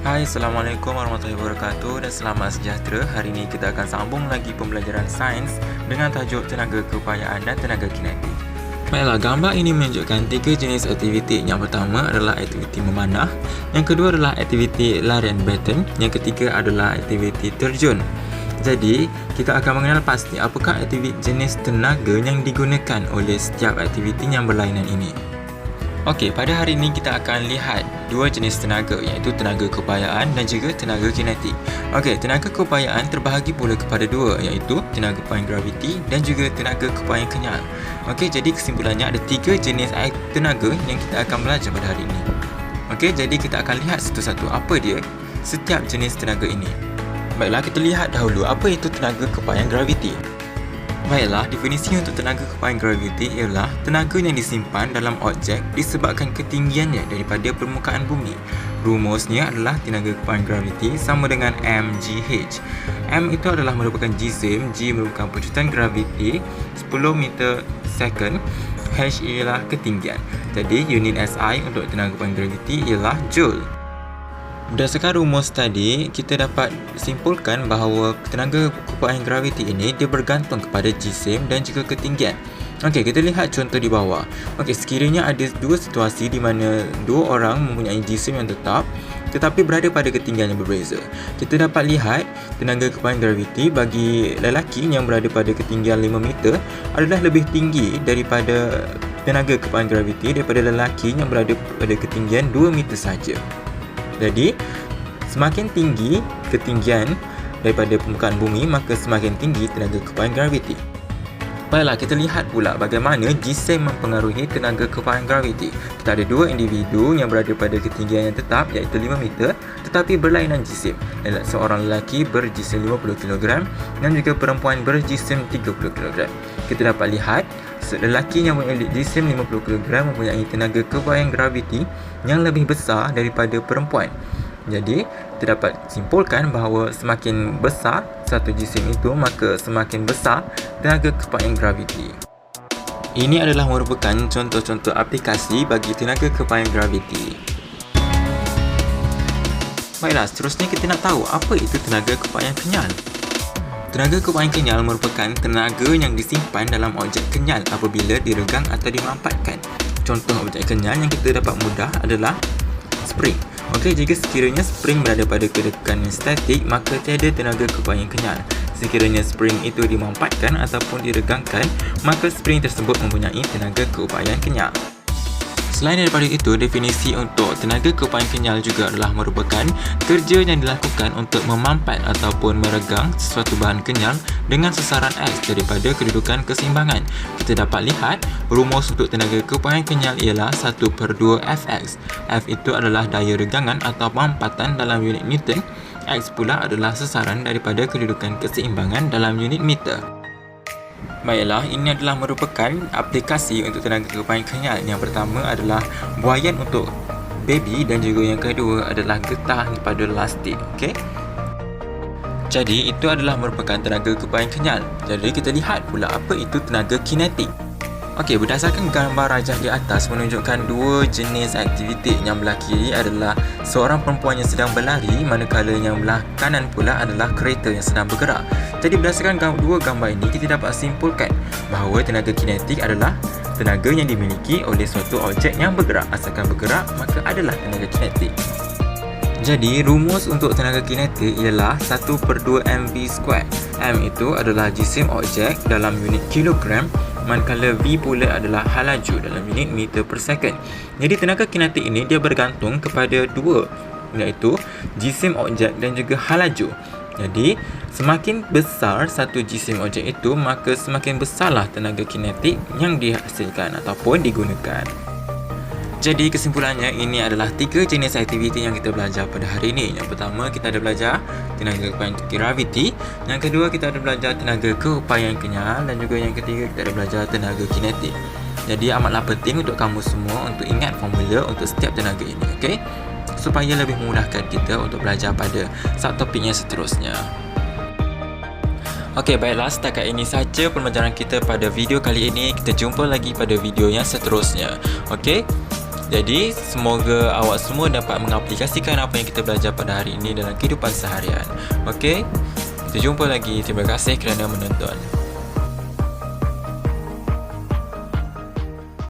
Hai, Assalamualaikum warahmatullahi wabarakatuh dan selamat sejahtera. Hari ini kita akan sambung lagi pembelajaran sains dengan tajuk tenaga keupayaan dan tenaga kinetik. Baiklah, gambar ini menunjukkan tiga jenis aktiviti. Yang pertama adalah aktiviti memanah, yang kedua adalah aktiviti larian baton, yang ketiga adalah aktiviti terjun. Jadi, kita akan mengenal pasti apakah aktiviti jenis tenaga yang digunakan oleh setiap aktiviti yang berlainan ini. Okey, pada hari ini kita akan lihat dua jenis tenaga, iaitu tenaga keupayaan dan juga tenaga kinetik. Okey, tenaga keupayaan terbahagi pula kepada dua, iaitu tenaga keupayaan graviti dan juga tenaga keupayaan kenyal. Okey, jadi kesimpulannya ada tiga jenis tenaga yang kita akan belajar pada hari ini. Okey, jadi kita akan lihat satu-satu apa dia setiap jenis tenaga ini. Baiklah, kita lihat dahulu apa itu tenaga keupayaan graviti. Baiklah, definisi untuk tenaga keupayaan graviti ialah tenaga yang disimpan dalam objek disebabkan ketinggiannya daripada permukaan bumi. Rumusnya adalah tenaga keupayaan graviti sama dengan mgh. M itu adalah merupakan jisim, G merupakan pecutan graviti 10 meter second, H ialah ketinggian. Jadi, unit SI untuk tenaga keupayaan graviti ialah joule. Berdasarkan rumus tadi, kita dapat simpulkan bahawa tenaga keupayaan graviti ini dia bergantung kepada jisim dan juga ketinggian. Okey, kita lihat contoh di bawah. Okey, sekiranya ada dua situasi di mana dua orang mempunyai jisim yang tetap tetapi berada pada ketinggian yang berbeza. Kita dapat lihat tenaga keupayaan graviti bagi lelaki yang berada pada ketinggian 5 meter adalah lebih tinggi daripada tenaga keupayaan graviti daripada lelaki yang berada pada ketinggian 2 meter saja. Jadi, semakin tinggi ketinggian daripada permukaan bumi, maka semakin tinggi tenaga keupayaan graviti. Baiklah, kita lihat pula bagaimana jisim mempengaruhi tenaga keupayaan graviti. Kita ada dua individu yang berada pada ketinggian yang tetap, iaitu 5 meter, tetapi berlainan jisim. Seorang lelaki berjisim 50 kg dan juga perempuan berjisim 30 kg. Kita dapat lihat lelaki yang mempunyai jisim 50 kg mempunyai tenaga keupayaan graviti yang lebih besar daripada perempuan. Jadi, kita dapat simpulkan bahawa semakin besar satu jisim itu, maka semakin besar tenaga keupayaan graviti. Ini adalah merupakan contoh-contoh aplikasi bagi tenaga keupayaan graviti. Baiklah, seterusnya kita nak tahu apa itu tenaga keupayaan kenyal. Tenaga keupayaan kenyal merupakan tenaga yang disimpan dalam objek kenyal apabila diregang atau dimampatkan. Contoh objek kenyal yang kita dapat mudah adalah spring. Okey, jika sekiranya spring berada pada kedekanan statik, maka tiada tenaga keupayaan kenyal. Sekiranya spring itu dimampatkan ataupun diregangkan, maka spring tersebut mempunyai tenaga keupayaan kenyal. Selain daripada itu, definisi untuk tenaga keupayaan kenyal juga adalah merupakan kerja yang dilakukan untuk memampat ataupun meregang sesuatu bahan kenyal dengan sesaran X daripada kedudukan keseimbangan. Kita dapat lihat rumus untuk tenaga keupayaan kenyal ialah 1/2 Fx. F itu adalah daya regangan atau mampatan dalam unit Newton. X pula adalah sesaran daripada kedudukan keseimbangan dalam unit meter. Baiklah, ini adalah merupakan aplikasi untuk tenaga keupayaan kenyal. Yang pertama adalah buaian untuk baby dan juga yang kedua adalah getah pada lastik. Okey. Jadi, itu adalah merupakan tenaga keupayaan kenyal. Jadi, kita lihat pula apa itu tenaga kinetik. Okey, berdasarkan gambar rajah di atas menunjukkan dua jenis aktiviti. Yang belah kiri adalah seorang perempuan yang sedang berlari, manakala yang belah kanan pula adalah kereta yang sedang bergerak. Jadi berdasarkan dua gambar ini, kita dapat simpulkan bahawa tenaga kinetik adalah tenaga yang dimiliki oleh suatu objek yang bergerak. Asalkan bergerak, maka adalah tenaga kinetik. Jadi, rumus untuk tenaga kinetik ialah 1/2 mv². M itu adalah jisim objek dalam unit kilogram, manakala V pula adalah halaju dalam unit meter per second. Jadi, tenaga kinetik ini dia bergantung kepada dua, iaitu jisim objek dan juga halaju. Jadi, semakin besar satu jisim objek itu, maka semakin besarlah tenaga kinetik yang dihasilkan ataupun digunakan. Jadi kesimpulannya, ini adalah tiga jenis aktiviti yang kita belajar pada hari ini. Yang pertama, kita ada belajar tenaga keupayaan graviti. Yang kedua, kita ada belajar tenaga keupayaan kenyal. Dan juga yang ketiga, kita ada belajar tenaga kinetik. Jadi amatlah penting untuk kamu semua untuk ingat formula untuk setiap tenaga ini, okey? Supaya lebih memudahkan kita untuk belajar pada subtopik yang seterusnya. Okey, baiklah, setakat ini saja pembelajaran kita pada video kali ini. Kita jumpa lagi pada video yang seterusnya. Okey? Jadi, semoga awak semua dapat mengaplikasikan apa yang kita belajar pada hari ini dalam kehidupan seharian. Okey? Kita jumpa lagi. Terima kasih kerana menonton.